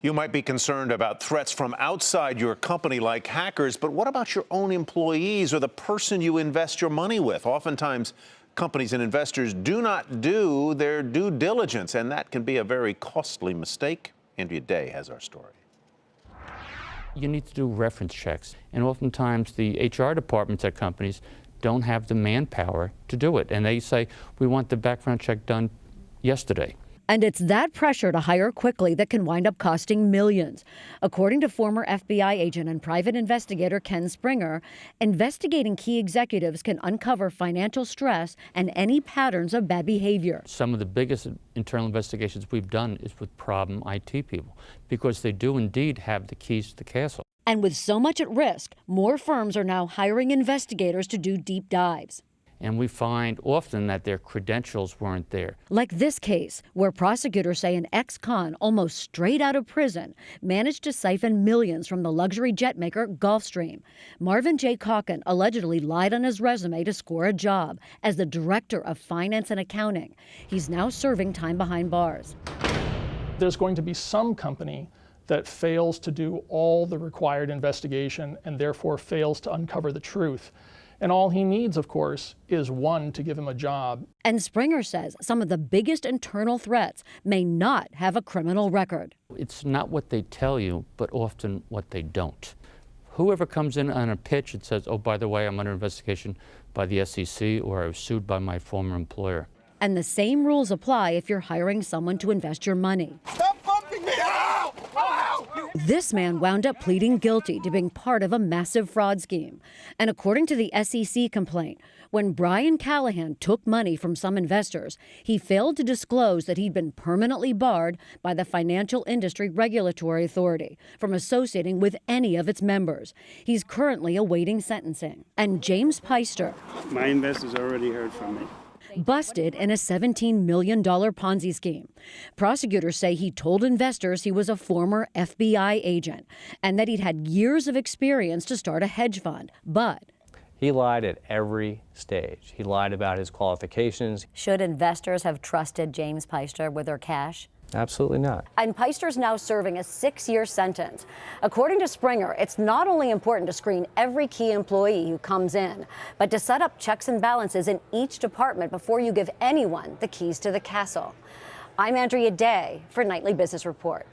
You might be concerned about threats from outside your company like hackers, but what about your own employees or the person you invest your money with? Oftentimes, companies and investors do not do their due diligence, and that can be a very costly mistake. Andrea Day has our story. You need to do reference checks, and oftentimes the HR departments at companies don't have the manpower to do it, and they say, we want the background check done yesterday. And it's that pressure to hire quickly that can wind up costing millions. According to former FBI agent and private investigator Ken Springer, investigating key executives can uncover financial stress and any patterns of bad behavior. Some of the biggest internal investigations we've done is with problem IT people, because they do indeed have the keys to the castle. And with so much at risk, more firms are now hiring investigators to do deep dives. And we find often that their credentials weren't there. Like this case, where prosecutors say an ex-con almost straight out of prison managed to siphon millions from the luxury jet maker Gulfstream. Marvin J. Calkin allegedly lied on his resume to score a job as the director of finance and accounting. He's now serving time behind bars. There's going to be some company that fails to do all the required investigation and therefore fails to uncover the truth. And all he needs, of course, is one to give him a job. And Springer says some of the biggest internal threats may not have a criminal record. It's not what they tell you, but often what they don't. Whoever comes in on a pitch and says, oh, by the way, I'm under investigation by the SEC, or I was sued by my former employer. And the same rules apply if you're hiring someone to invest your money. Stop bumping me! Ow! Ow! This man wound up pleading guilty to being part of a massive fraud scheme. And according to the SEC complaint, when Brian Callahan took money from some investors, he failed to disclose that he'd been permanently barred by the Financial Industry Regulatory Authority from associating with any of its members. He's currently awaiting sentencing. And James Peister, my investors already heard from me, busted in a $17 million Ponzi scheme. Prosecutors say he told investors he was a former FBI agent and that he'd had years of experience to start a hedge fund, but he lied at every stage. He lied about his qualifications. Should investors have trusted James Peister with their cash? Absolutely not. And Peister's now serving a 6-year sentence. According to Springer, it's not only important to screen every key employee who comes in, but to set up checks and balances in each department before you give anyone the keys to the castle. I'm Andrea Day for Nightly Business Report.